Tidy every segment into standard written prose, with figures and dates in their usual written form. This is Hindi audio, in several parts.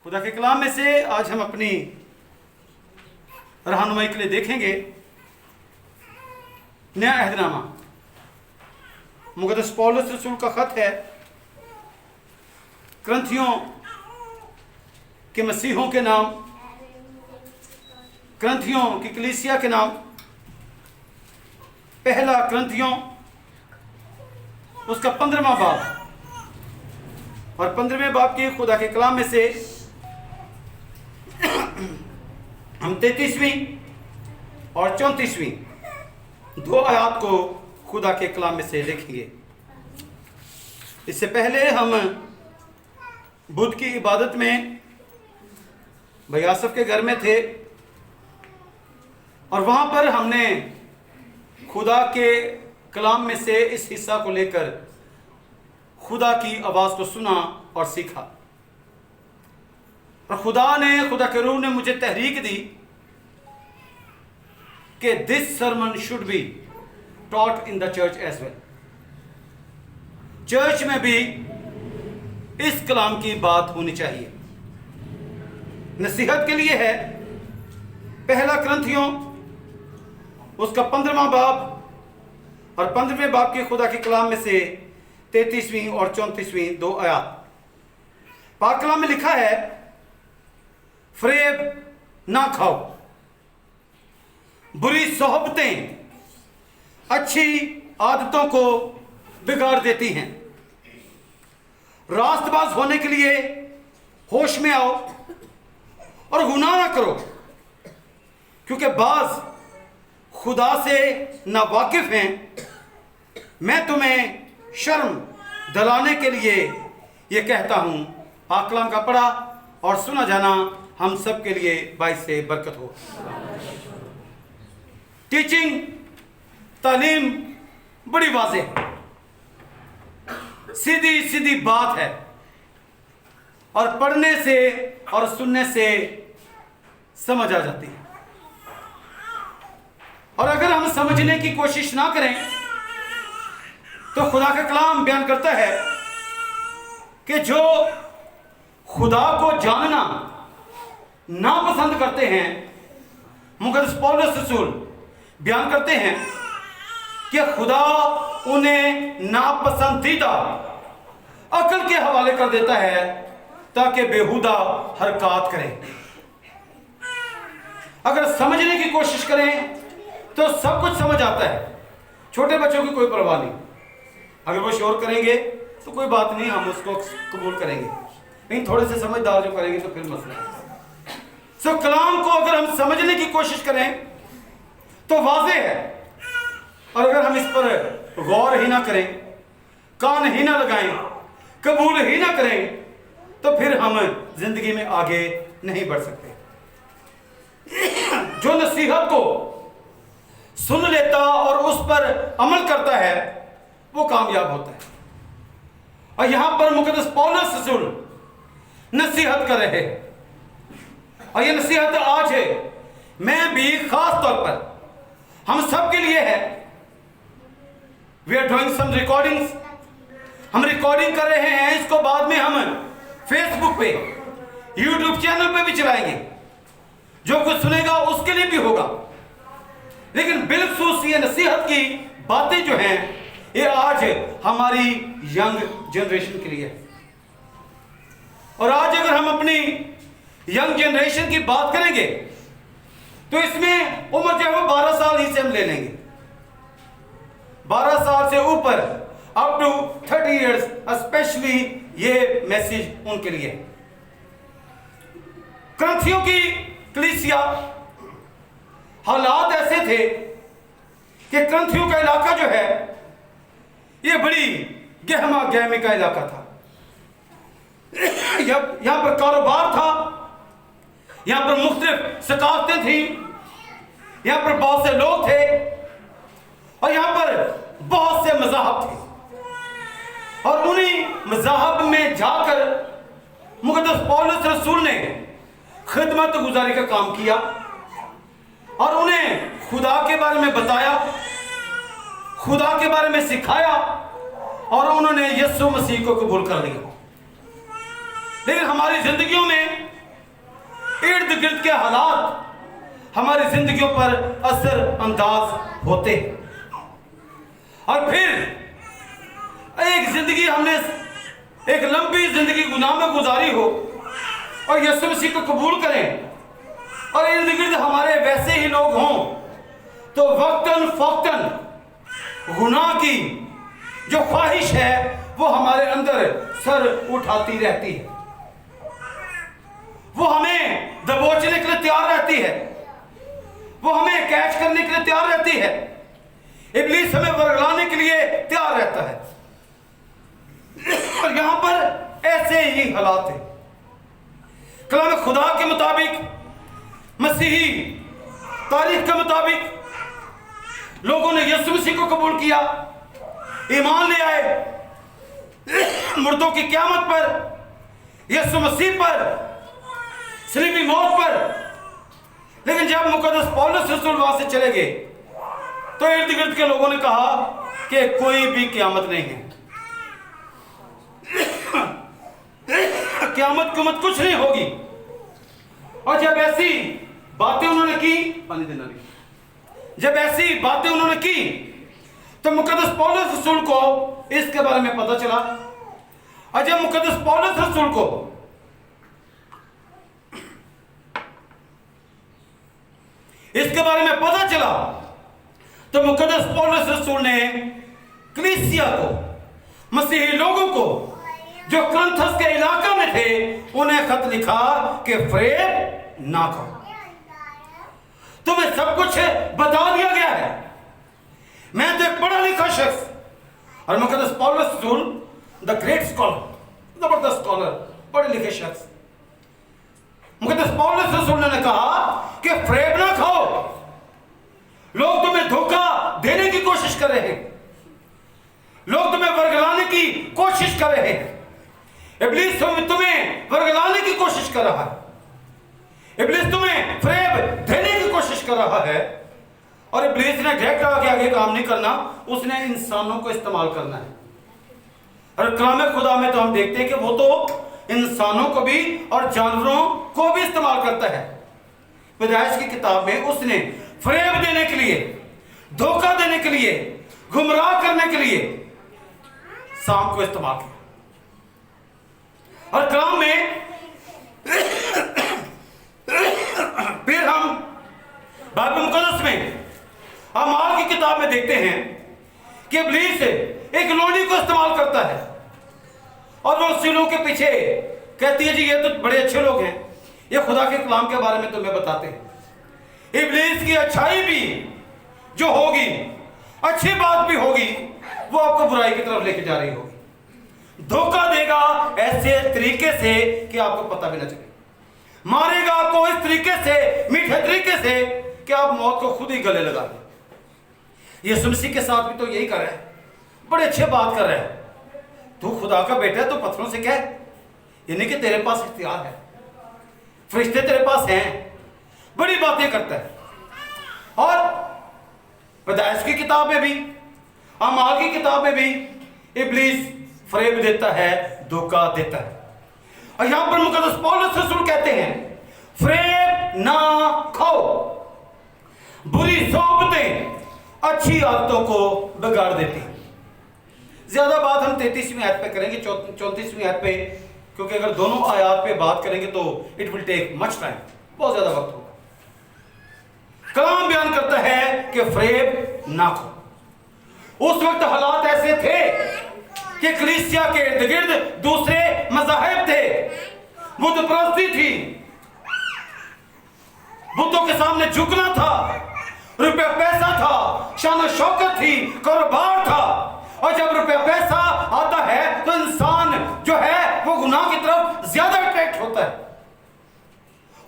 खुदा के कलाम में से आज हम अपनी रहनुमाई के लिए देखेंगे नया अहदनामा। मुक़द्दस पौलुस रसूल का ख़त है क्रंथियों के मसीहों के नाम, क्रंथियों की कलीसिया के नाम। पहला क्रंथियों उसका 15वां बाब, और 15वें बाब के खुदा के कलाम में से हम 33वीं और 34वीं दो आयत को खुदा के कलाम में से देखेंगे। इससे पहले हम बुध की इबादत में भाई आसफ के घर में थे, और वहाँ पर हमने खुदा के कलाम में से इस हिस्सा को लेकर खुदा की आवाज़ को सुना और सीखा। और खुदा के रूह ने मुझे तहरीक दी कि this sermon should be taught in the church as well. Church में भी इस कलाम की बात होनी चाहिए। नसीहत के लिए है। पहला क्रंथियों उसका 15वां बाब और 15वें बाब के खुदा के कलाम में से 33वीं और 34वीं दो आयत। पाक कलाम में लिखा है, फरेब ना खाओ, बुरी सोहबतें अच्छी आदतों को बिगाड़ देती हैं। रास्तबाज होने के लिए होश में आओ और गुनाह ना करो, क्योंकि बाज खुदा से ना वाकिफ हैं। मैं तुम्हें शर्म दिलाने के लिए ये कहता हूं। पाक कलाम का पढ़ा और सुना जाना हम सब के लिए बाइस से बरकत हो। टीचिंग, तालीम बड़ी वाज़ेह सीधी सीधी बात है, और पढ़ने से और सुनने से समझ आ जाती है। और अगर हम समझने की कोशिश ना करें तो खुदा का कलाम बयान करता है कि जो खुदा को जानना नापसंद करते हैं, मुक़द्दस पौलुस रसूल बयान करते हैं कि खुदा उन्हें नापसंदीदा अक्ल के हवाले कर देता है ताकि बेहुदा हरकत करें। अगर समझने की कोशिश करें तो सब कुछ समझ आता है। छोटे बच्चों की कोई परवाह नहीं, अगर वो शोर करेंगे तो कोई बात नहीं, हम उसको कबूल करेंगे। लेकिन थोड़े से समझदार जो करेंगे तो फिर मसला है। सो कलाम को अगर हम समझने की कोशिश करें तो वाज़ेह है, और अगर हम इस पर गौर ही ना करें, कान ही ना लगाएं, कबूल ही ना करें, तो फिर हम जिंदगी में आगे नहीं बढ़ सकते। जो नसीहत को सुन लेता और उस पर अमल करता है वो कामयाब होता है। और यहां पर मुक़द्दस पौलुस रसूल नसीहत कर रहे हैं, और ये नसीहत आज है, मैं भी खास तौर पर हम सब के लिए है। We are doing some recordings, हम रिकॉर्डिंग कर रहे हैं। इसको बाद में हम फेसबुक पे, यूट्यूब चैनल पे भी चलाएंगे। जो कुछ सुनेगा उसके लिए भी होगा, लेकिन बिलखसूस ये नसीहत की बातें जो हैं ये आज हमारी यंग जनरेशन के लिए है। और आज अगर हम अपनी यंग जनरेशन की बात करेंगे तो इसमें उम्र जो है वो 12 साल ही से हम ले लेंगे। 12 साल से ऊपर अप टू 30 इयर्स, स्पेशली ये मैसेज उनके लिए। क्रंथियों की कलीसिया हालात ऐसे थे कि क्रंथियों का इलाका जो है ये बड़ी गहमा गहमी का इलाका था। यहां पर कारोबार था, यहां पर मुख्तलिफ सकाफतें थी, यहां पर बहुत से लोग थे, और यहां पर बहुत से मज़ाहब थे। और उन्हीं मज़ाहब में जाकर मुक़द्दस पौलुस रसूल ने खिदमत गुजारी का काम किया और उन्हें खुदा के बारे में बताया, खुदा के बारे में सिखाया, और उन्होंने यीशु मसीह को कबूल कर लिया। लेकिन हमारी जिंदगियों में इर्द गिर्द के हालात हमारी जिंदगियों पर असर अंदाज होते हैं। और फिर एक जिंदगी हमने एक लंबी जिंदगी गुनाह में गुजारी हो और यीशु मसीह को कबूल करें और इर्द गिर्द हमारे वैसे ही लोग हों, तो वक्तन फौक्तन गुनाह की जो ख्वाहिश है वो हमारे अंदर सर उठाती रहती है, वो हमें दबोचने के लिए तैयार रहती है, वो हमें कैच करने के लिए तैयार रहती है, इब्लीस हमें वर्गलाने के लिए तैयार रहता है। और यहां पर ऐसे ही हालात है। कलाम खुदा के मुताबिक, मसीही तारीख के मुताबिक लोगों ने यीशु मसीह को कबूल किया, ईमान ले आए मुर्दों की क़यामत पर, यीशु मसीह पर, सलीबी मौत पर। लेकिन जब मुकद्दस पौलुस रसूल वहां से चले गए तो इर्द गिर्द के लोगों ने कहा कि कोई भी क़यामत नहीं है, क़यामत कुमत कुछ नहीं होगी। और जब ऐसी बातें उन्होंने की, पानी देना नहीं, जब ऐसी बातें उन्होंने की तो मुकद्दस पौलुस रसूल को इसके बारे में पता चला। और जब मुकद्दस पौलुस रसूल को इसके बारे में पता चला तो मुकद्दस पौलुस रसूल ने कलीसिया को, मसीही लोगों को जो कुरिन्थस के इलाका में थे, उन्हें खत लिखा कि फरेब ना खाओ, तुम्हें सब कुछ बता दिया गया है। मैं तो एक पढ़ा लिखा शख्स, और मुकद्दस पौलुस रसूल द ग्रेट स्कॉलर, जबरदस्त स्कॉलर, पढ़े लिखे शख्स, मुकद्दस पौलुस रसूल ने कहा कि फरेब ना खाओ, लोग तुम्हें धोखा देने की कोशिश कर रहे हैं, लोग तुम्हें वर्गलाने की कोशिश कर रहे हैं, इब्लीस तुम्हें वर्गलाने की कोशिश कर रहा है, इब्लीस तुम्हें फरेब देने की कोशिश कर रहा है। और इब्लीस ने डायरेक्ट आगे काम नहीं करना, उसने इंसानों को इस्तेमाल करना है। और कलाम खुदा में तो हम देखते हैं कि वो तो इंसानों को भी और जानवरों को भी इस्तेमाल करता है। पैदाइश की किताब में उसने फरेब देने के लिए, धोखा देने के लिए, गुमराह करने के लिए सांप को इस्तेमाल किया। और कलाम में फिर हम बाइबल मुकद्दस में अमाल की किताब में देखते हैं कि इब्लीस एक लोनी को इस्तेमाल करता है और वो सीलों के पीछे कहती है जी ये तो बड़े अच्छे लोग हैं, ये खुदा के कलाम के बारे में तुम्हें बताते हैं। इब्लीस की अच्छाई भी जो होगी, अच्छी बात भी होगी, वो आपको बुराई की तरफ लेके जा रही होगी। धोखा देगा ऐसे तरीके से कि आपको पता भी ना चले, मारेगा आपको इस तरीके से, मीठे तरीके से कि आप मौत को खुद ही गले लगा दें। यीशु मसीह के साथ भी तो यही कर रहा है, बड़े अच्छे बात कर रहा है, तू खुदा का बेटा है तो पत्थरों से कह, यानी कि तेरे पास इख्तियार है, फरिश्ते तेरे पास हैं, बड़ी बातें करता है। और पैदाइश की किताब में भी, अमाल की किताब में भी इब्लीस फरेब देता है, धोखा देता है। और यहां पर मुकद्दस पौलुस रसूल कहते हैं फरेब ना खाओ, बुरी सोबतें अच्छी आदतों को बिगाड़ देती है। ज्यादा बात हम 33वीं आयत पे करेंगे, 34वीं आयत पे, क्योंकि अगर दोनों आयत पे बात करेंगे तो it will take much time, बहुत ज्यादा वक्त होगा। कलाम बयान करता है कि फरेब ना खाओ। उस वक्त हालात ऐसे थे कि कलीसिया के इर्द गिर्द दूसरे मज़ाहिब थे, बुत परस्ती थी, बुतों के सामने झुकना था, रुपया पैसा था, शान शौकत थी, कारोबार था। और जब रुपया पैसा आता है तो इंसान जो है वो गुनाह की तरफ ज्यादा अट्रैक्ट होता है।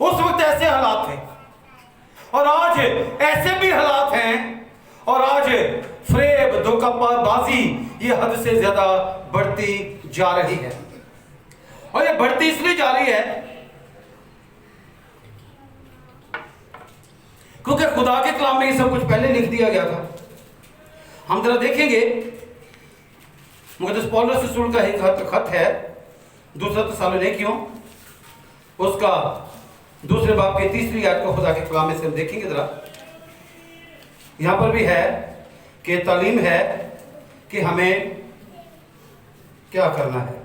उस वक्त ऐसे हालात थे और आज ऐसे भी हालात हैं। और आज फरेब, धोखाबाजी ये हद से ज्यादा बढ़ती जा रही है। और ये बढ़ती इसलिए जा रही है क्योंकि खुदा के कलाम में ये सब कुछ पहले लिख दिया गया था। हम जरा देखेंगे, मुकद्दस पौलुस रसूल का एक खत है, दूसरा थिस्सलुनीकियों, उसका दूसरे बाब की तीसरी आयत को खुदा के कलाम में से हम देखेंगे जरा। यहां पर भी है कि तालीम है कि हमें क्या करना है।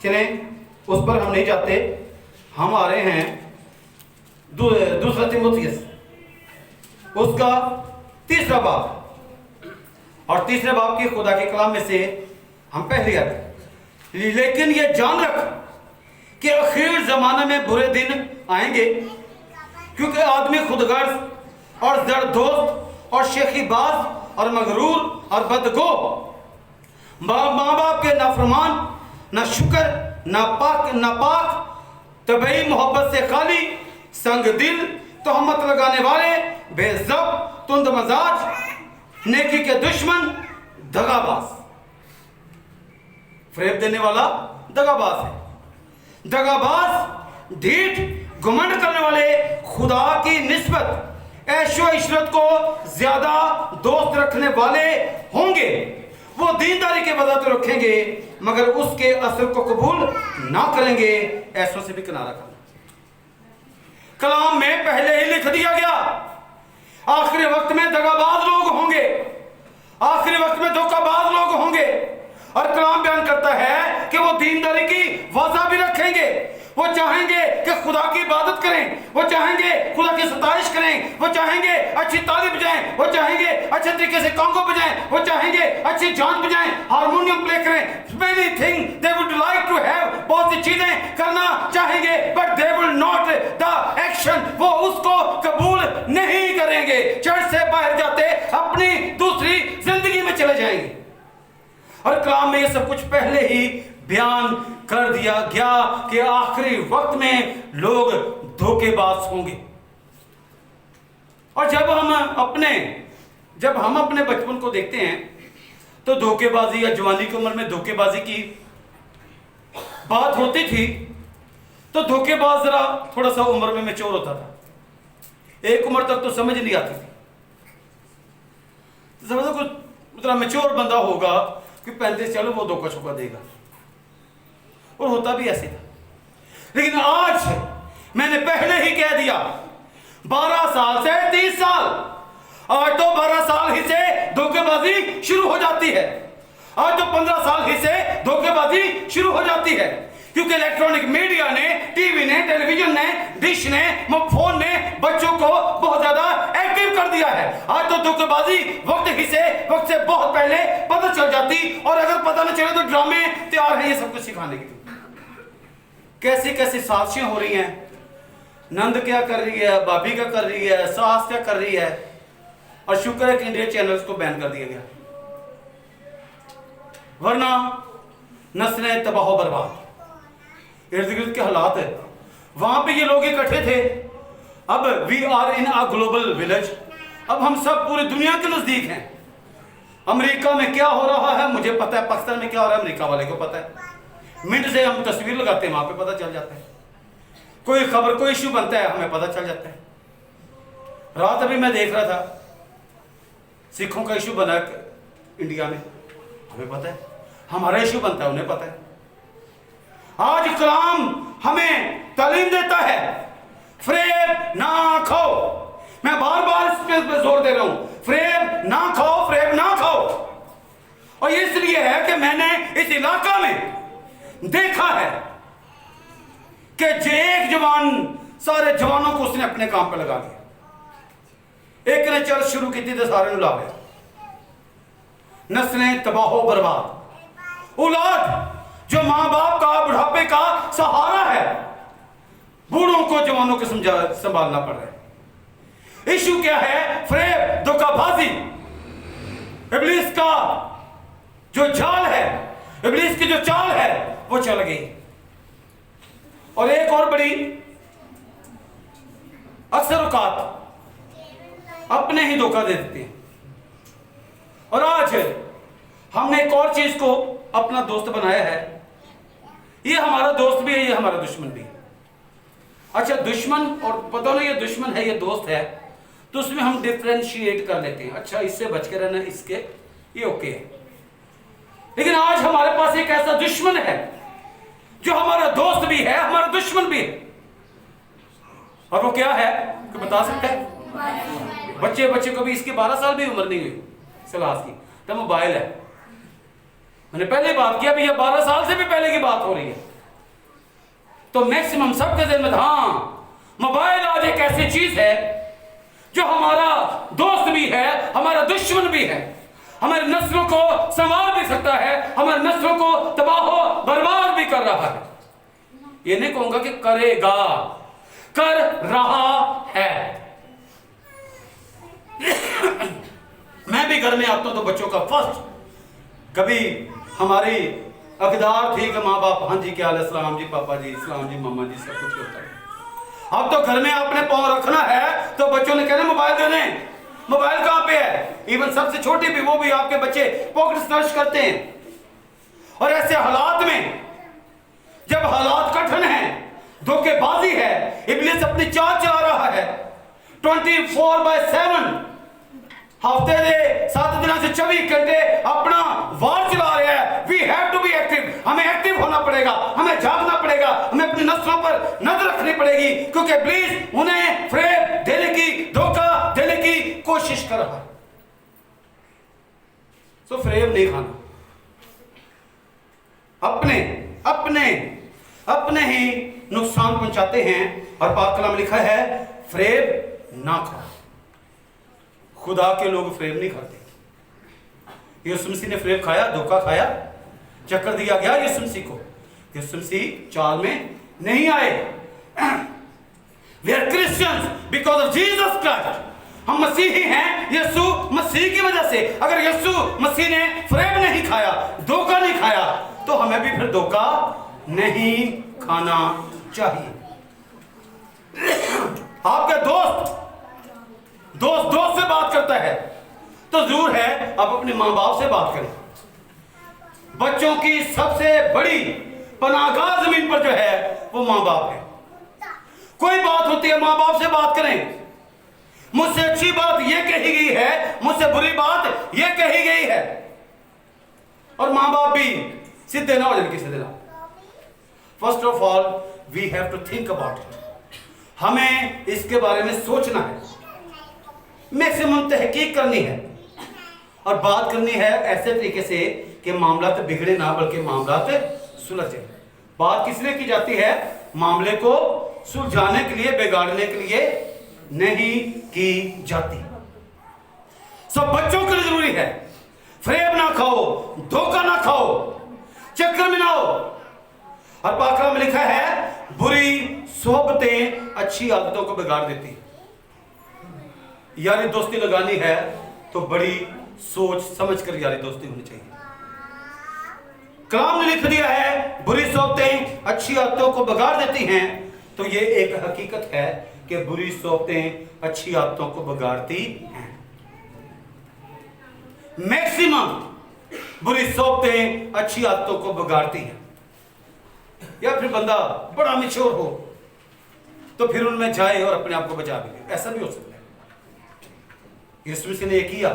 चलें, उस पर हम नहीं जाते, हम आ रहे हैं दूसरा तीमुथियुस उसका तीसरा बाब, और तीसरे बाब के खुदा के कलाम में से हम पहले आते। लेकिन ये जान रख कि आखिर जमाने में बुरे दिन आएंगे, क्योंकि आदमी खुदगर्ज और जरदोस्त और शेखीबाज और मगरूर और बदगो, माँ बाप के नाफरमान, न शुक्र, न पाक, तबई मोहब्बत से खाली, संग दिल, तोहमत लगाने वाले, बेज़ब, तुंद मजाज, नेकी के दुश्मन, दगाबाज। फरेब देने वाला दगाबाज है। दगाबाज, ढीठ, घमंड करने वाले, खुदा की निस्बत ऐशो इशरत को ज्यादा दोस्त रखने वाले होंगे। वो दीनदारी के वजह तो रखेंगे, मगर उसके असर को कबूल ना करेंगे। ऐसों से भी किनारा करना। कलाम में पहले ही लिख दिया गया, आखिरी वक्त में दगाबाज लोग होंगे, आखिरी वक्त में धोखाबाज लोग होंगे। और कलाम बयान करता है कि वो दीनदारी की वजह भी रखेंगे। वो चाहेंगे कि खुदा की इबादत करें, वो चाहेंगे खुदा की सताइश करें, वो चाहेंगे अच्छी ताली बजाएं, वो चाहेंगे अच्छे तरीके से कांगो बजाएं, वो चाहेंगे अच्छी जान बजाएं, हारमोनियम प्ले करें। Many thing they would like to have, बहुत सी चीजें करना चाहेंगे, but they will not the action, वो उसको कबूल नहीं करेंगे। चर्च से बाहर जाते अपनी दूसरी जिंदगी में चले जाएंगे। और कलाम में ये सब कुछ पहले ही बयान कर दिया गया कि आखिरी वक्त में लोग धोखेबाज होंगे। और जब हम अपने बचपन को देखते हैं तो धोखेबाजी या जवानी की उम्र में धोखेबाजी की बात होती थी, तो धोखेबाज जरा थोड़ा सा उम्र में मैच्योर होता था। एक उम्र तक तो समझ नहीं आती थी, समझो कुछ जरा मैच्योर बंदा होगा कि 35 चलो वो धोखा छुपा देगा, और होता भी ऐसे था। लेकिन आज मैंने पहले ही कह दिया, 12 साल से 30 साल, आज तो 12 साल ही से धोखेबाजी शुरू हो जाती है, आज तो 15 साल ही से धोखेबाजी शुरू हो जाती है। क्योंकि इलेक्ट्रॉनिक मीडिया ने, टीवी ने, टेलीविजन ने, डिश ने, फोन ने बच्चों को बहुत ज्यादा एक्टिव कर दिया है। आज तो धोखेबाजी वक्त से बहुत पहले पता चल जाती, और अगर पता न चले तो ड्रामे तैयार है ये सब कुछ सिखाने की। कैसी कैसी साजिशें हो रही हैं, नंद क्या कर रही है, भाभी क्या कर रही है, सास क्या कर रही है, और शुक्र है कि इंडिया चैनल्स को बैन कर दिया गया, वरना नस्लें तबाह बर्बाद। इर्द गिर्द के हालात है, वहां पे ये लोग इकट्ठे थे। अब we are in a global village, अब हम सब पूरी दुनिया के नजदीक हैं। अमेरिका में क्या हो रहा है मुझे पता है, पाकिस्तान में क्या हो रहा है अमेरिका वाले को पता है। मिनट से हम तस्वीर लगाते हैं, वहां पे पता चल जाता है। कोई खबर, कोई इश्यू बनता है, हमें पता चल जाता है। रात अभी मैं देख रहा था, सिखों का इश्यू बना इंडिया में, हमें पता है। हमारा इश्यू बनता है, उन्हें पता है। आज कलाम हमें तालीम देता है, फरेब ना खाओ। मैं बार बार इस पे जोर दे रहा हूं, फरेब ना खाओ, फरेब ना खाओ। और ये इसलिए है कि मैंने इस इलाका में देखा है कि एक जवान सारे जवानों को उसने अपने काम पे लगा दिया। एक ने चर्च शुरू की थी तो सारे ला गया। नस्लें तबाह बर्बाद, औलाद जो मां बाप का बुढ़ापे का सहारा है, बूढ़ों को जवानों को संभालना पड़ रहा है। इशू क्या है? फरेब, धोखाबाजी, इब्लीस का जो जाल है, इब्लीस की जो चाल है वो चल गई। और एक और बड़ी, अक्सर औकात अपने ही धोखा दे देते हैं। और आज हमने एक और चीज को अपना दोस्त बनाया है। ये हमारा दोस्त भी है, ये हमारा दुश्मन भी है। अच्छा, दुश्मन और पता नहीं ये दुश्मन है ये दोस्त है, तो उसमें हम डिफ्रेंशिएट कर लेते हैं। अच्छा, इससे बच के रहना, इसके ये ओके है। लेकिन आज हमारे पास एक ऐसा दुश्मन है जो हमारा दोस्त भी है, हमारा दुश्मन भी है। और वो क्या है कि बता सकता है? बच्चे को भी इसके 12 साल भी उम्र नहीं हुई सलास की, तो मोबाइल है। मैंने पहले बात किया भैया 12 साल से भी पहले की बात हो रही है। तो मैक्सिमम सबके दिल में हाँ, मोबाइल आज एक ऐसी चीज है जो हमारा दोस्त भी है, हमारा दुश्मन भी है, हमारी नस्लों को संवार भी सकता है, हमारी नस्लों को तबाह बर्बाद भी कर रहा है। ये नहीं कहूंगा कि करेगा, कर रहा है। मैं भी घर में आता हूं तो बच्चों का फर्स्ट, कभी हमारी अकदार थी कि माँ बाप हाँ जी क्या हाल है, सलाम जी पापा जी, सलाम जी मम्मा जी, सब कुछ होता है। अब तो घर में आपने पाँव रखना है तो बच्चों ने कहना मोबाइल दे दें। मोबाइल कहां पे है? इवन सबसे छोटे भी, वो भी आपके बच्चे पॉकेट सर्च करते हैं। और ऐसे हालात में, जब हालात कठिन हैं, धोखेबाजी है, इब्लिस अपनी चाल चला रहा है 24/7, हफ्ते दे 7 दिनों से 24 घंटे अपना वार चला रहा है। We have to be active, हमें एक्टिव होना पड़ेगा, हमें जागना पड़ेगा, हमें अपनी नस्लों पर नजर रखनी पड़ेगी, क्योंकि इब्लिस उन्हें फ्रेब देने की, धोखा देने की कोशिश कर रहा है। सो फ्रेब नहीं खाना, अपने अपने अपने ही नुकसान पहुंचाते हैं। और पाक कलाम में लिखा है फ्रेब ना खाओ। खुदा के लोग फ्रेब नहीं खाते। यीशु मसीह ने फ्रेब खाया, धोखा खाया, चक्कर दिया गया यीशु मसीह को। यीशु मसीह चाल में नहीं आए। We are Christians because of Jesus Christ. हम मसीही हैं यीशु मसीह की वजह से। अगर यीशु मसीह ने फ्रेब नहीं खाया, धोखा नहीं खाया, तो हमें भी फिर धोखा नहीं खाना चाहिए। आपका दोस्त से बात करता है तो जरूर है आप अपने मां बाप से बात करें। बच्चों की सबसे बड़ी पनाहगाह जमीन पर जो है वो मां बाप है। कोई बात होती है मां बाप से बात करें। मुझसे अच्छी बात ये कही गई है, मुझसे बुरी बात ये कही गई है। और मां बाप भी सीधे ना हो जाए किसी दिन। First of all we have to think about it. हमें इसके बारे में सोचना है, मैक्सिमम तहकीक करनी है और बात करनी है ऐसे तरीके से कि मामला तो बिगड़े ना, बल्कि मामला तो सुलझे। बात किसने की जाती है? मामले को सुलझाने के लिए, बिगाड़ने के लिए नहीं की जाती। सब बच्चों के लिए जरूरी है फ्रेब ना खाओ, धोखा ना खाओ, चक्कर में ना हो। और पाक कलाम में लिखा है बुरी सोबतें अच्छी आदतों को बिगाड़ देती। यारी दोस्ती लगानी है तो बड़ी सोच समझ कर यारी दोस्ती होनी चाहिए। कलाम ने लिख दिया है बुरी सोबतें अच्छी आदतों को बिगाड़ देती हैं, तो ये एक हकीकत है कि बुरी सोबतें अच्छी आदतों को बिगाड़ती हैं। मैक्सिमम बुरी सोबतें अच्छी आदतों को बिगाड़ती हैं। या फिर बंदा बड़ा मिच्योर हो तो फिर उनमें जाए और अपने आप को बचा भी ले, ऐसा भी हो सकता है। यीशु मसीह ने ये किया।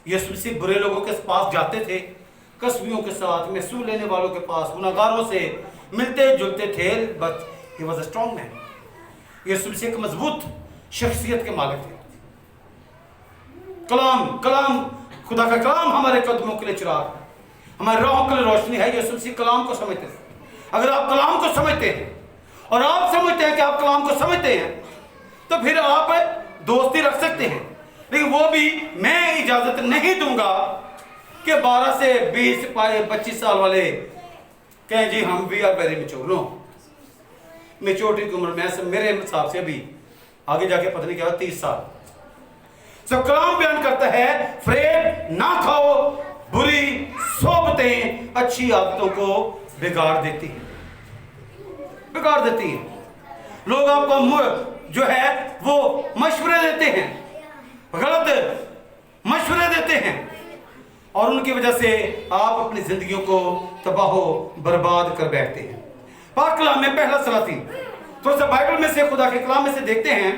यीशु मसीह बुरे लोगों के पास जाते थे, कसबियों के साथ, महसूल लेने वालों के पास, गुनाहगारों से मिलते जुलते थे, but he was a strong man. यीशु मसीह एक मजबूत शख्सियत के मालिक थे। कलाम खुदा का कलाम हमारे कदमों के लिए चिराग, हमारे राहों के लिए रोशनी है। यीशु मसीह कलाम को समझते थे। अगर आप कलाम को समझते हैं और आप समझते हैं कि आप कलाम को समझते हैं, तो फिर आप दोस्ती रख सकते हैं। लेकिन वो भी मैं इजाजत नहीं दूंगा कि 12 से 20 25 साल वाले कहें जी हम we are very mature. No, maturity की उम्र में मेरे हिसाब से अभी आगे जाके पता नहीं क्या 30 साल। सब कलाम बयान करता है फ्रेब ना खाओ, बुरी सोबतें अच्छी आदतों को बिगाड़ देती हैं, बिगाड़ देती हैं। लोग आपको जो है वो मशवरे देते हैं, गलत मशवरे देते हैं, और उनकी वजह से आप अपनी जिंदगियों को तबाह बर्बाद कर बैठते हैं। पाक कलाम में पहला सलातीन, थोड़ा सा बाइबल में से, खुदा के कलाम में से देखते हैं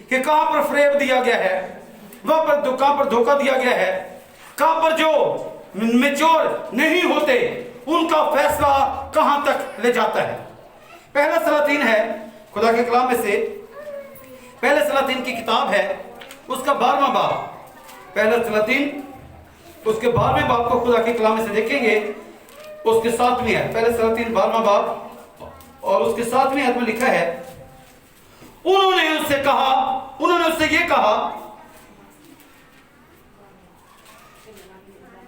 कि कहां पर फ्रेब दिया गया है, वहां पर कहां पर धोखा दिया गया है, कहां पर जो मेच्योर नहीं होते उनका फैसला कहां तक ले जाता है। पहला सलातीन है खुदा के कलाम में से पहले सलातीन की किताब है, उसका 12वां बाब, पहला सलातीन उसके 12वें बाब को खुदा के कलाम में से देखेंगे, उसके 7वीं आयत, पहले सलातीन 12वां बाब और उसके 7वीं आयत में लिखा है, उन्होंने उससे ये कहा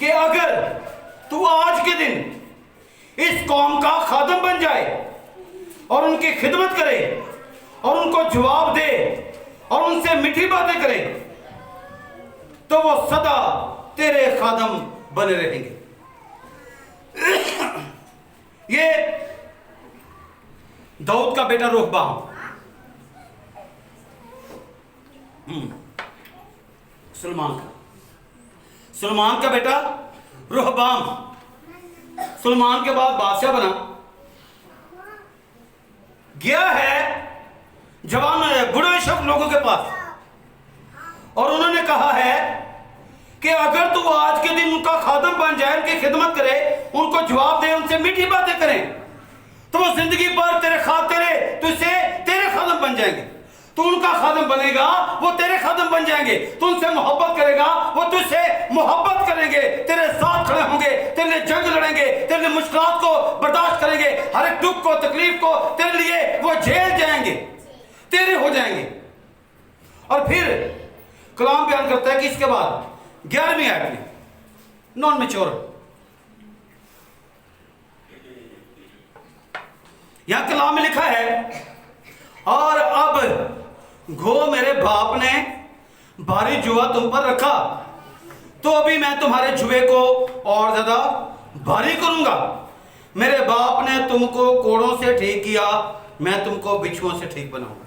कि अगर तू आज के दिन इस कौम का खादम बन जाए और उनकी खिदमत करे और उनको जवाब दे और उनसे मीठी बातें करे, तो वो सदा तेरे खादम बने रहेंगे। ये दाऊद का बेटा रोहबाम, सुलेमान का बेटा रोहबाम, सुलेमान के बाद बादशाह बना, गया है जवान बुढ़े शख्स लोगों के पास और उन्होंने कहा है कि अगर तू आज के दिन उनका खादम बन जाए, उनकी खिदमत करे, उनको जवाब दे, उनसे मीठी बातें करें, तो वो जिंदगी भर तेरे खादम बन जाएंगे। तू उनका खादम बनेगा, वो तेरे खादम बन जाएंगे। तू उनसे मोहब्बत करेगा, वो तुझसे मोहब्बत करेंगे, तेरे साथ खड़े होंगे, तेरे लिए जंग लड़ेंगे, तेरे लिए मुश्किलात को बर्दाश्त करेंगे, हर एक दुख को, तकलीफ को तेरे लिए वो झेल जाएंगे, तेरे हो जाएंगे। और फिर कलाम बयान करता है कि इसके बाद 11वीं आयत में, नॉन मैच्योर, यहां कलाम में लिखा है, और अब गो मेरे बाप ने भारी जुआ तुम पर रखा, तो अभी मैं तुम्हारे जुए को और ज्यादा भारी करूंगा। मेरे बाप ने तुमको कोड़ों से ठीक किया, मैं तुमको बिच्छुओं से ठीक बनाऊंगा।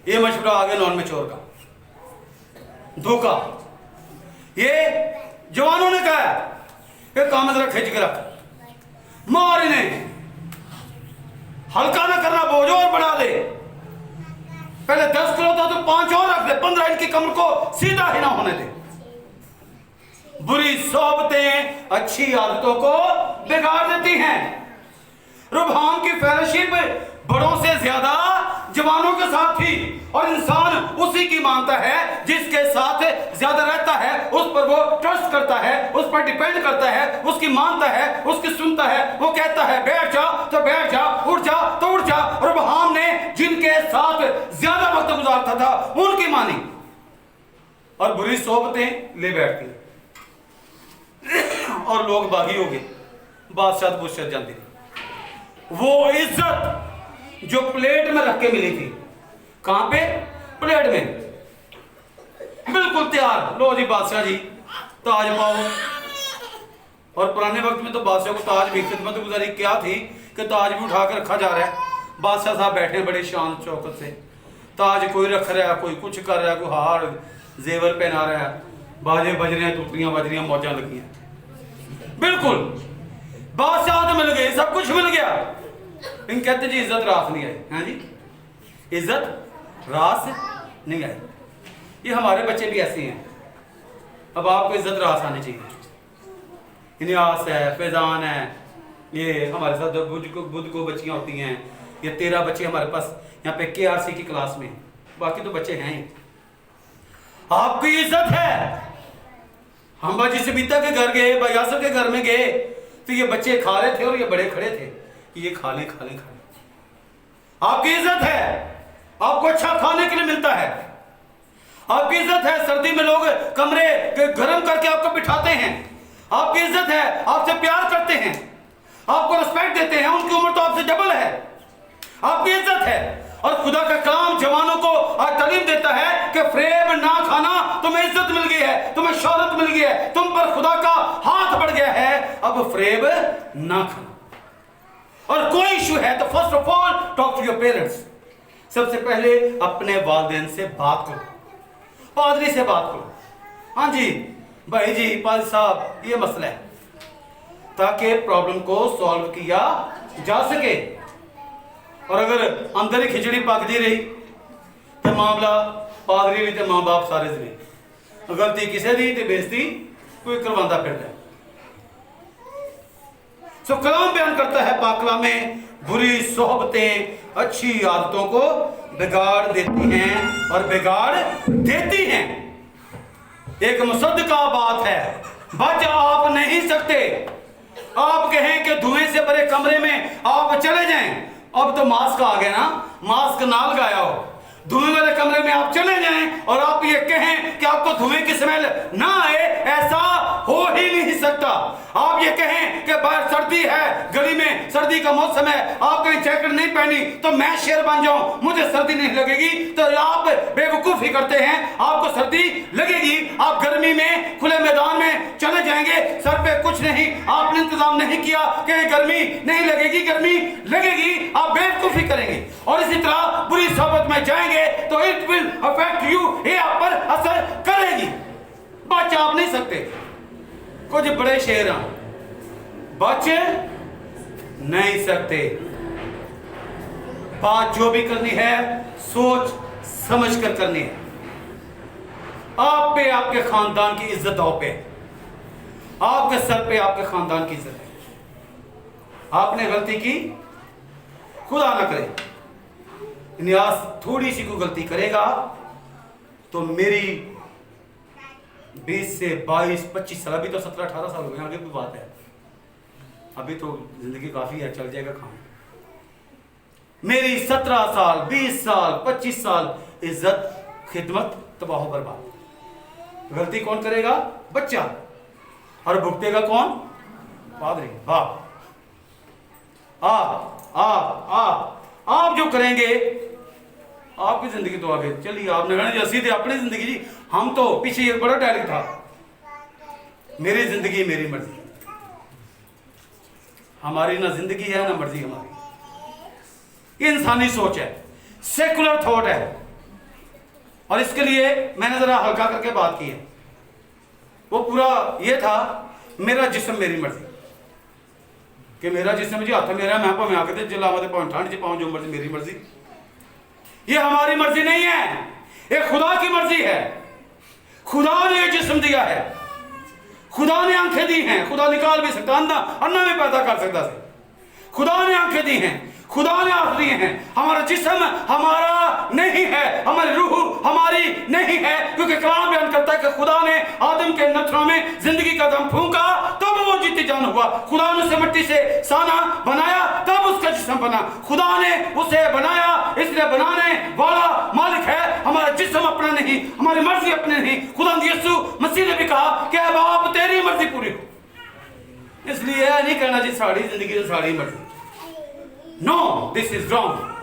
ये मशवरा आगे नॉन मैच्योर का धोखा। ये जवानों ने कहा कि काम जरा खींच के रख, मार इन्हें, हल्का ना करना, बोझ और बढ़ा दे, पहले 10 किलो था तो 5 और रख दे, 15 इनकी कमर को सीधा ही ना होने दे। बुरी सोबतें अच्छी आदतों को बिगाड़ देती हैं। रुबहाम की फेलोशिप बड़ों से ज्यादा जवानों के साथ थी, और इंसान उसी की मानता है जिसके साथ ज्यादा रहता है, उस पर वो ट्रस्ट करता है, उस पर डिपेंड करता है, उसकी मानता है, उसकी सुनता है। वो कहता है बैठ जा तो बैठ जा, उठ जा तो उठ जा। रुबहाम ने जिनके साथ ज्यादा वक्त गुजारता था उनकी मानी, और बुरी सोबतें ले बैठती और लोग बागी हो गए, बादशाह बुशत जाती थी। वो इज्जत जो प्लेट में रख के मिली थी, कहां पे? प्लेट में, बिल्कुल तैयार, लो जी बादशाह जी ताज पाओ। और पुराने वक्त में तो बादशाह को ताज भी, खिदमत गुजारी क्या थी कि ताज भी उठा के रखा जा रहा है। बादशाह साहब बैठे बड़े शान शौकत से, ताज कोई रख रहा है, कोई कुछ कर रहा है, कोई हार जेवर पहना रहा है, बाजे बज रहे हैं, टुकड़ियां बज रही हैं, मौजा लगी हैं। बिल्कुल बादशाह तो मिल गए, सब कुछ मिल गया। इन कहते जी इज्जत रास नहीं आई। हाँ जी, इज्जत रास नहीं आई। ये हमारे बच्चे भी ऐसे हैं। अब आपको इज्जत रास आनी चाहिए। इन्यास है, फैजान है, ये हमारे साथ बुध को बच्चियां होती हैं। ये 13 बच्चे हमारे पास यहाँ पे KRC की क्लास में, बाकी तो बच्चे हैं ही। आपकी इज्जत है। हम बाजी सबिता के घर गए, बयासर के घर में गए, तो ये बच्चे खा रहे थे और ये बड़े खड़े थे कि ये खा ले खा ले खा ले। आपकी इज्जत है, आपको अच्छा खाने के लिए मिलता है। आपकी इज्जत है, सर्दी में लोग कमरे गर्म करके आपको बिठाते हैं। आपकी इज्जत है, आपसे प्यार करते हैं, आपको रिस्पेक्ट देते हैं, उनकी उम्र तो आपसे डबल है। आपकी इज्जत है। और खुदा का काम जवानों को तालीम देता है कि फ्रेब ना खाना, तुम्हें इज्जत मिल गई है, तुम्हें शौहरत मिल गई है, तुम पर खुदा का हाथ बढ़ गया है, अब फ्रेब ना खाना। और कोई इशू है तो first of all talk to your parents. सबसे पहले अपने वालिदैन से बात करो, पादरी से बात करो। हाँ जी भाई जी, पादरी साहब ये मसला है, ताकि प्रॉब्लम को सॉल्व किया जा सके। और अगर अंदर ही खिचड़ी पकती रही तो मामला पादरी भी तो मां बाप सारे से गलती किसी दी तो बेइज्जती कोई करवाता फिरता है। सो कलाम बयान करता है, पाक कलाम में बुरी सोहबतें अच्छी आदतों को बिगाड़ देती हैं और बिगाड़ देती हैं। एक मुसद्दका बात है, बच आप नहीं सकते। आप कहें कि धुएं से भरे कमरे में आप चले जाएं, अब तो मास्क आ गया ना, मास्क ना लगाया हो, धुएं वाले कमरे में आप चले जाएं और आप ये कहें कि आपको धुएं की स्मेल ना आए, ऐसा हो ही नहीं सकता। आप ये कहें कि बाहर सर्दी है, गली में सर्दी का मौसम है, आप कहीं जैकेट नहीं पहनी तो मैं शेर बन जाऊं, मुझे सर्दी नहीं लगेगी, तो आप बेवकूफी करते हैं, आपको सर्दी लगेगी। आप गर्मी में खुले मैदान में चले जाएंगे, सर पे कुछ नहीं, आपने इंतजाम नहीं किया, कहीं गर्मी नहीं लगेगी, गर्मी लगेगी, आप बेवकूफी करेंगे। और इसी तरह बुरी सोबत में जाएंगे तो इट विल अफेक्ट यू, ये आप पर असर करेगी। बच आप नहीं सकते। कुछ बड़े शेर हैं, बच नहीं सकते। बात जो भी करनी है सोच समझ कर करनी है। आप पे आपके खानदान की इज्जत दांव पे, आपके सर पे आपके खानदान की इज्जत है। आपने गलती की, खुदा ना करे नियाज थोड़ी सी को गलती करेगा तो मेरी 20 से 22-25 साल, अभी तो 17-18 साल हो गए, आगे भी बात है, अभी तो जिंदगी काफी है, चल जाएगा काम। मेरी 17 साल 20 साल 25 साल इज्जत खिदमत तबाह बर्बाद। गलती कौन करेगा? बच्चा। और भुगतेगा कौन? पादरी, बाप। आप जो करेंगे आपकी जिंदगी तो आगे चलिए। आपने कहना जी सीधे अपनी जिंदगी जी, हम तो पीछे एक बड़ा डायलॉग था, मेरी जिंदगी मेरी मर्जी। हमारी ना जिंदगी है ना मर्जी हमारी। ये इंसानी सोच है, सेकुलर थॉट है, और इसके लिए मैंने जरा हल्का करके बात की है। वो पूरा ये था मेरा जिस्म मेरी मर्जी, कि मेरा जिस्म जी हाथ मेरा, मैं भावें आके जलावा भावें ठंड च पाऊं, जो मर्जी मेरी मर्जी। ये हमारी मर्जी नहीं है, ये खुदा की मर्जी है। खुदा ने ये जिस्म दिया है, खुदा ने आंखें दी हैं, खुदा निकाल भी सकता, अन्ना भी पैदा कर सकता है। खुदा ने आंखें दी हैं, खुदा ने आंख दिए हैं। हमारा जिस्म हमारा नहीं है, हमारी रूह हमारी नहीं है, क्योंकि कलाम बयान करता है कि खुदा ने आदम के नथनों में जिंदगी का दम फूंका तब वो जीती जान हुआ। खुदा ने उसे मिट्टी से साना बनाया तब उसका जिस्म बना। खुदा ने उसे बनाया, इसलिए बनाने वाला मालिक है। हमारा जिस्म अपना नहीं, हमारी मर्जी अपनी नहीं। खुदा यीशु मसीह ने भी कहा कि अब आप तेरी मर्जी पूरी हो। इसलिए नहीं कहना जी साड़ी जिंदगी तो साड़ी मर्जी, नो, दिस इज रॉन्ग।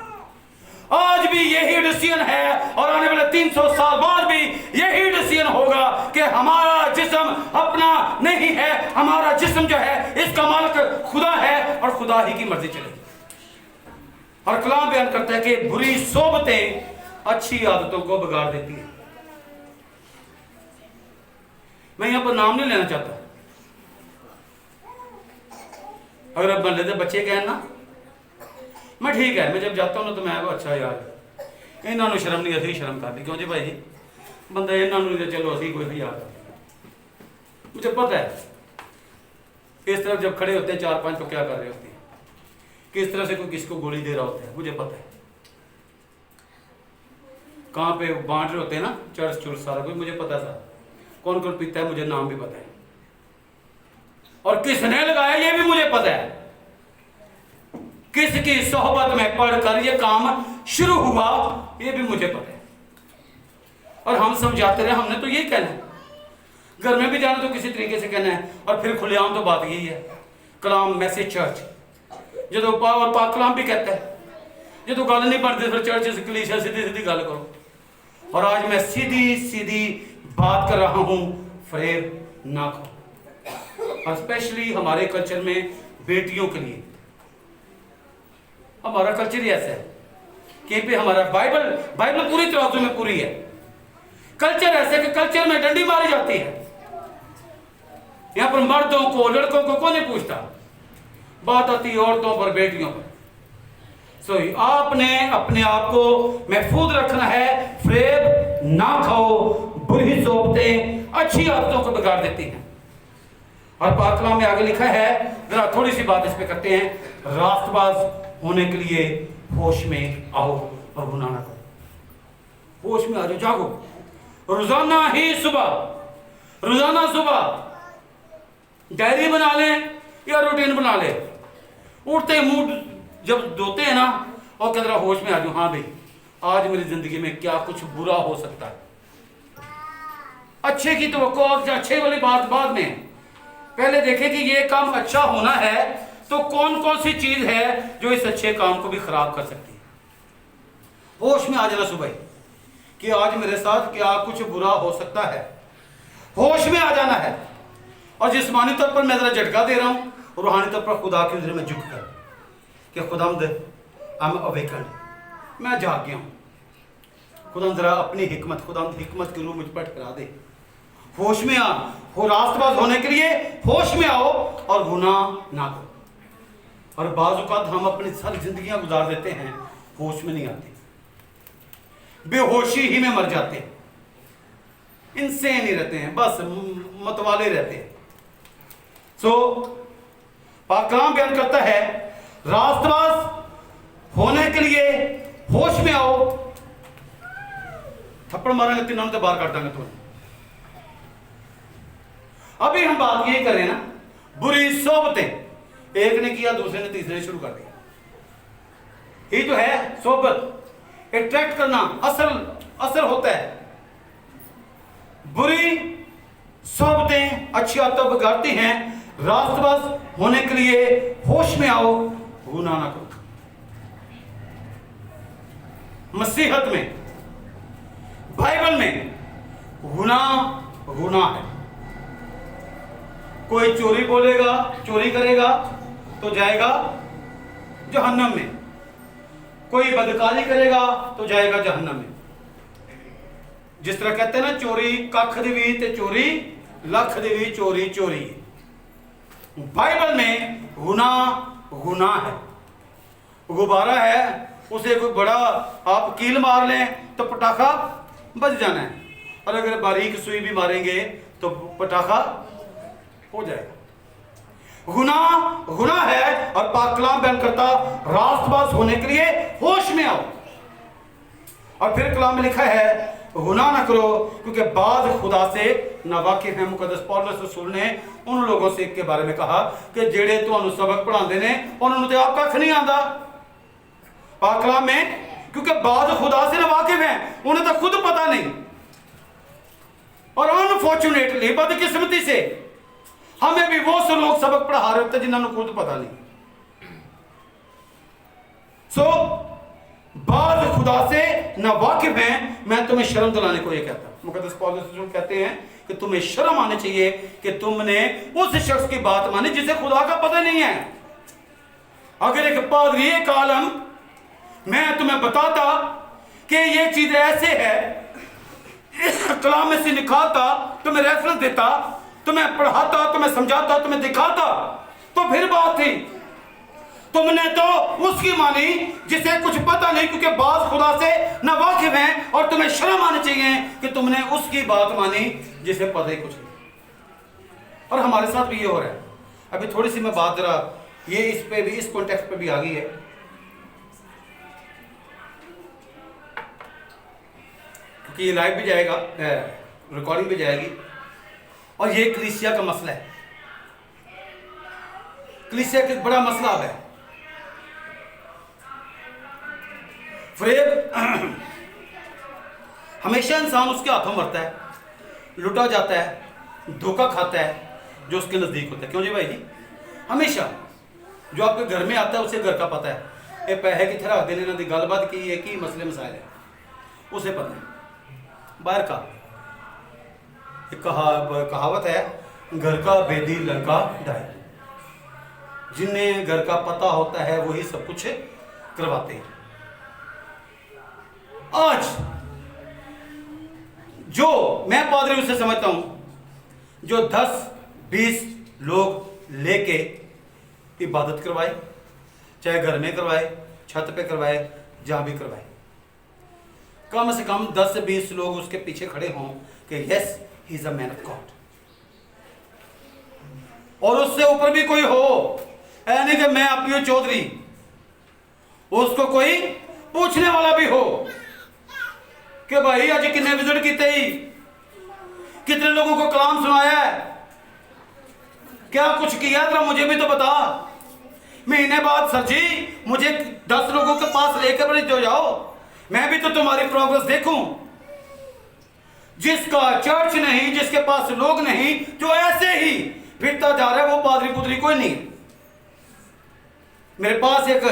आज भी यही डिसीजन है और आने वाले 300 साल बाद भी यही डिसीजन होगा कि हमारा जिस्म अपना नहीं है, हमारा जिस्म जो है इसका मालिक खुदा है और खुदा ही की मर्जी चलेगी। और कलाम बयान करता है कि बुरी सोबतें अच्छी आदतों को बिगाड़ देती है। मैं यहां पर नाम नहीं लेना चाहता, अगर अब मान लेते बच्चे कहन ना, मैं ठीक है, मैं जब जाता हूँ ना तो मैं अच्छा यार इन्होंने शर्म नहीं, असी शर्म करती, क्यों जी भाई जी बंदा इन्होंने चलो असी कोई याद कर। मुझे पता है इस तरफ जब खड़े होते हैं 4-5 तो क्या कर रहे होते हैं, किस तरह से कोई किसको गोली दे रहा होता है, मुझे पता है। कहाँ पे बांट रहे होते हैं ना चर्च चुर्च सारा कुछ मुझे पता था, कौन कौन पीता है मुझे नाम भी पता है, और किसने लगाया ये भी मुझे पता है। किसकी सोहबत में पढ़कर ये काम शुरू हुआ ये भी मुझे पता है। और हम समझाते रहे, हमने तो यही कहना है, घर में भी जाना तो किसी तरीके से कहना है, और फिर खुलेआम तो बात यही है। कलाम मैसेज चर्च जो और पाक कलाम भी कहता है, जो तो गल नहीं बनती फिर चर्च से कलीसिया सीधी सीधी गल करो। और आज मैं सीधी सीधी बात कर रहा हूं, फरेब ना खाओ। और स्पेशली हमारे कल्चर में बेटियों के लिए, हमारा कल्चर ही ऐसा है कि पे हमारा बाइबल पूरी तराजू में पूरी है। कल्चर ऐसे कि कल्चर में डंडी मारी जाती है। यहां पर मर्दों को लड़कों को कौन नहीं पूछता, बात आती है औरतों पर, बेटियों पर। सो आपने अपने आप को महफूज रखना है, फरेब ना खाओ। बुरी सोबतें अच्छी आदतों को बिगाड़ देती हैं। और पाक कलाम में आगे लिखा है, जरा थोड़ी सी बात इस पे करते हैं, रास्तबाज होने के लिए होश में आओ और गुनाह ना करो। होश में आ जाओ, जागो। रोजाना सुबह डायरी बना लें या रूटीन बना ले, उठते मुंह जब धोते हैं ना और कहते होश में आ जाओ, हाँ भाई आज मेरी जिंदगी में क्या कुछ बुरा हो सकता है। अच्छे की तो अच्छे वाली बात बाद में, पहले देखें कि ये काम अच्छा होना है तो कौन कौन सी चीज है जो इस अच्छे काम को भी खराब कर सकती है। होश में आ जाना सुबह कि आज मेरे साथ क्या कुछ बुरा हो सकता है, होश में आ जाना है। और जिस्मानी तौर पर मैं जरा झटका दे रहा हूं, रूहानी तौर पर खुदा की नजर में झुक कर कि खुदावंद आई एम अवेकन्ड, मैं जाग गया हूं। खुदावंद जरा अपनी खुदावंद हिकमत की रूह मुझ पर ठहरा दे। होश में आ, हो रास्तबाज होने के लिए होश में आओ और गुनाह ना करो। और बाज़ औक़ात हम अपनी सारी जिंदगियां गुजार देते हैं, होश में नहीं आते, बेहोशी ही में मर जाते हैं, इनसे नहीं रहते हैं, बस मतवाले रहते हैं। पाक कलाम बयान करता है रास्तबाज होने के लिए होश में आओ। थप्पड़ मारेंगे तीनों तो बाहर काट देंगे तुम्हें। अभी हम बात ये करें ना, बुरी सोबतें, एक ने किया दूसरे ने तीसरे ने शुरू कर दिया। ये तो है सोबत, अट्रैक्ट करना, असर होता है। बुरी सोबतें अच्छी आदतों बिगाड़ती हैं। रास्तबाज होने के लिए होश में आओ, गुनाह ना करो। मसीहत में, बाइबल में गुनाह है। कोई चोरी बोलेगा, चोरी करेगा तो जाएगा जहन्नम में, कोई बदकारी करेगा तो जाएगा जहन्नम में। जिस तरह कहते हैं ना, चोरी कख दी ते चोरी लख दी, चोरी चोरी। बाइबल में गुनाह है। गुब्बारा है, उसे कोई बड़ा आप कील मार लें तो पटाखा बज जाना है, और अगर बारीक सुई भी मारेंगे तो पटाखा हो जाएगा। गुनाह है। और पाक कलाम बयान करता रास्तबाज होने के लिए होश में आओ। और फिर कलाम में लिखा है गुनाह ना करो क्योंकि बाद खुदा से नावाकिफ है। मुकद्दस पौलुस रसूल ने उन लोगों से के बारे में कहा कि जेड़े तुहानू सबक पढ़ाते ने उन्होंने तो आप कख नहीं आता। पाक कलाम में क्योंकि बाद खुदा से नावाकिफ है, उन्हें तो खुद पता नहीं। और अनफॉर्चुनेटली, बदकिस्मती से हमें भी वो से लोग सबक पढ़ा रहे होते जिन्होंने खुद पता नहीं। बाद खुदा से ना वाकिफ हैं। मैं तुम्हें शर्म दिलाने को ये कहता हूं। मुकद्दस पौलुस रसूल कहते हैं कि तुम्हें शर्म आनी चाहिए कि तुमने उस शख्स की बात मानी जिसे खुदा का पता नहीं है। अगर एक पादरी, एक आलम मैं तुम्हें बताता कि ये चीज ऐसे है, कलाम में से निकालता, तुम्हें रेफरेंस देता, तुम्हें पढ़ाता, तुम्हें समझाता, तुम्हें दिखाता, तो फिर बात थी। तुमने तो उसकी मानी जिसे कुछ पता नहीं, क्योंकि बात खुदा से ना वाकिफ हैं। और तुम्हें शर्म आनी चाहिए कि तुमने उसकी बात मानी जिसे पता ही कुछ नहीं। और हमारे साथ भी ये हो रहा है। अभी थोड़ी सी मैं बात जरा ये इस पे भी, इस कॉन्टेक्स्ट पे भी आ गई है, क्योंकि ये लाइव भी जाएगा, रिकॉर्डिंग भी जाएगी। और ये कलीसिया का मसला है। कलीसिया का बड़ा मसला अब है। फरेब हमेशा इंसान उसके हाथों मरता है, लुटा जाता है, धोखा खाता है जो उसके नजदीक होता है। क्यों जी भाई जी? हमेशा जो आपके घर में आता है उसे घर का पता है। ये पैसे की तरह देने ना दी गलबात की एक ही मसले मसाइल है, उसे पता है। बाहर का एक कहावत है, घर का बेदी लड़का ढाई। जिन्हें घर का पता होता है वही सब कुछ करवाते हैं। आज जो मैं पादरी उसे समझता हूं, जो 10-20 लोग लेके इबादत करवाए, चाहे घर में करवाए, छत पे करवाए, जहां भी करवाए, कम से कम 10 से 20 लोग उसके पीछे खड़े हों कि yes he is a man of God. और उससे ऊपर भी कोई हो, यानी कि मैं अपीओ चौधरी, उसको कोई पूछने वाला भी हो कि भाई आज कितने विजिट किते ही, कितने लोगों को कलाम सुनाया है, क्या कुछ किया, जरा मुझे भी तो बता। महीने बाद सर जी मुझे 10 लोगों के पास लेकर तो जाओ, मैं भी तो तुम्हारी प्रोग्रेस देखूं। जिसका चर्च नहीं, जिसके पास लोग नहीं, जो ऐसे ही फिरता जा रहा है, वो पादरी पुदरी कोई नहीं। मेरे पास एक,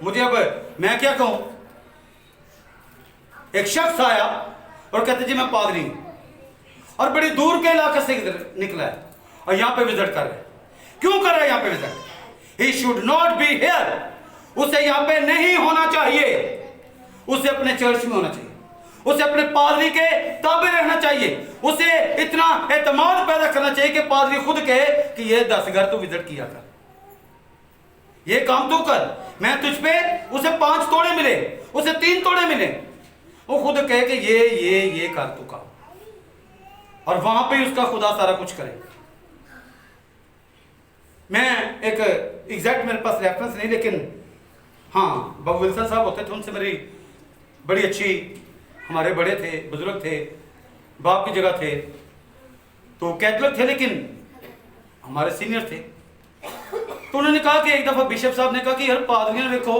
मुझे अब मैं क्या कहूं, एक शख्स आया और कहते जी मैं पादरी हूं, और बड़ी दूर के इलाके से निकला है और यहां पे विजिट कर रहा है। क्यों कर रहा है यहां पे visit? He should not be here, उसे यहां पे नहीं होना चाहिए, उसे अपने चर्च में होना चाहिए, उसे अपने पादरी के ताबे रहना चाहिए, उसे इतना एतमाद पैदा करना चाहिए कि पादरी खुद कहे कि ये 10 घर तो विजिट किया कर, ये काम तू कर, मैं तुझ पे, उसे 5 तोड़े मिले, उसे 3 तोड़े मिले, वो खुद कहे कि ये कर तू काम, और वहां पे उसका खुदा सारा कुछ करे। मैं एक एग्जैक्ट मेरे पास रेफरेंस नहीं, लेकिन हाँ बाबू विल्सन साहब होते थे, उनसे मेरी बड़ी अच्छी, हमारे बड़े थे, बुजुर्ग थे, बाप की जगह थे, तो कैथोलिक थे लेकिन हमारे सीनियर थे। तो उन्होंने कहा कि एक दफा बिशप साहब ने कहा कि यार पादरियों ने देखो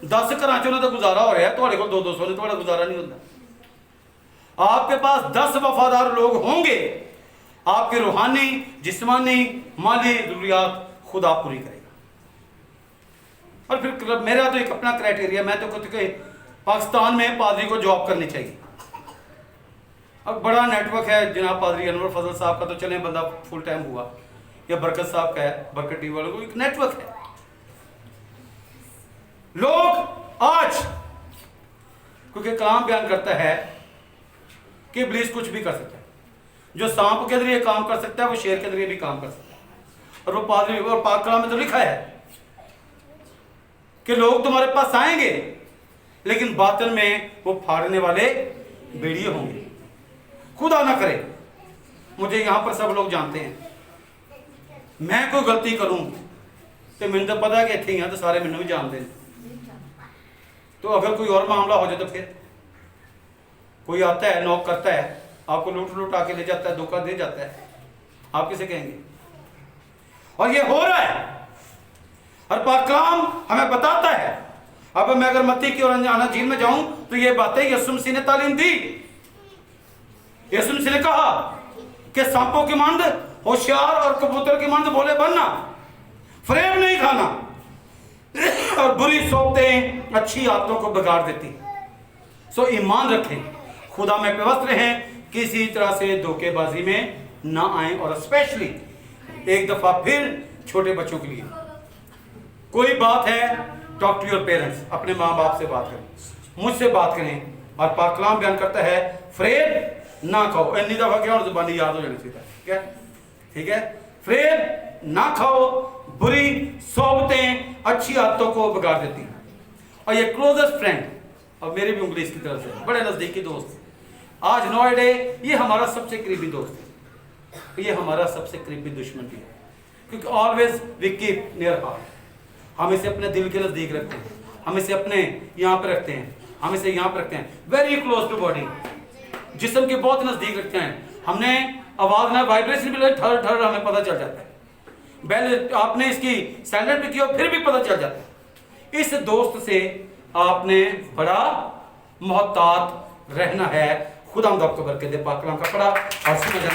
10 घरां चों तो गुजारा हो रहा है, थोड़े को 200 ने थोड़ा गुजारा नहीं होता। आपके पास 10 वफादार लोग होंगे, आपके रूहानी, जिस्मानी, माली जरूरियात खुदा पूरी करेगा। और फिर मेरा तो एक अपना क्राइटेरिया, मैं तो खुद के पाकिस्तान में पादरी को जॉब करनी चाहिए। अब बड़ा नेटवर्क है जनाब पादरी अनवर फजल साहब का, तो चले बंदा फुल टाइम हुआ, या बरकत साहब का है, बरकत टीवी वालों को एक नेटवर्क है। लोग आज क्योंकि कलाम बयान करता है कि इब्लीस कुछ भी कर सकता है, जो सांप के जरिए काम कर सकता है वो शेर के जरिए भी काम कर सकता है। और वो पादरी, और पाक कलाम में तो लिखा है कि लोग तुम्हारे पास आएंगे लेकिन बातन में वो फाड़ने वाले भेड़िए होंगे। खुदा ना करे, मुझे यहां पर सब लोग जानते हैं, मैं कोई गलती करूं तो मैंने तो पता है कि इतने तो सारे मैंने भी जानते हैं। तो अगर कोई और मामला हो जाए तो फिर कोई आता है, नॉक करता है, आपको लूट आके ले जाता है, धोखा दे जाता है, आप किसे कहेंगे? और ये हो रहा है, और पाक कलाम हमें बताता है। अब मैं अगर मत्ती की और अनजाना झील में जाऊं तो ये बातें यीशु मसीह ने तालीम दी। यीशु मसीह ने कहा कि सांपों की मांद होशियार और कबूतर की मांद भोले बनना, फरेब नहीं खाना, और बुरी सोबतें अच्छी आदतों को बिगाड़ देती। सो ईमान रखें, खुदा में पेवस्त रहें, किसी तरह से धोखेबाजी में ना आए। और स्पेशली एक दफा फिर छोटे बच्चों के लिए कोई बात है, टॉक टू योर पेरेंट्स, अपने माँ बाप से बात करें, मुझसे बात करें। और पाक कलाम बयान करता है फरेब ना खाओ। इतनी दफा क्या और जुबानी याद हो जानी चाहिए, क्या ठीक है? फरेब ना खाओ, बुरी सोबतें अच्छी आदतों को बिगाड़ देती हैं। और ये क्लोजेस्ट फ्रेंड, और मेरी भी उंगली इसकी तरफ से, बड़े नजदीकी दोस्त, आज नॉइडे ये हमारा सबसे करीबी दोस्त है, ये हमारा सबसे करीबी दुश्मन भी है, क्योंकि always we keep near heart. हम इसे अपने दिल के नजदीक रखते हैं, हम इसे अपने यहाँ पे रखते हैं, हम इसे यहाँ पे रखते हैं, वेरी क्लोज टू बॉडी, जिस्म के बहुत नजदीक रखते हैं। हमने आवाज ना वाइब्रेशन भी लगे, ठर ठर हमें पता चल जाता है। बेल आपने इसकी साइलेंट भी किया फिर भी पता चल जाता है। इस दोस्त से आपने बड़ा मोहतात रहना है। खुदा आपको बरकत दे। पाक कलाम का पढ़ा और समझना।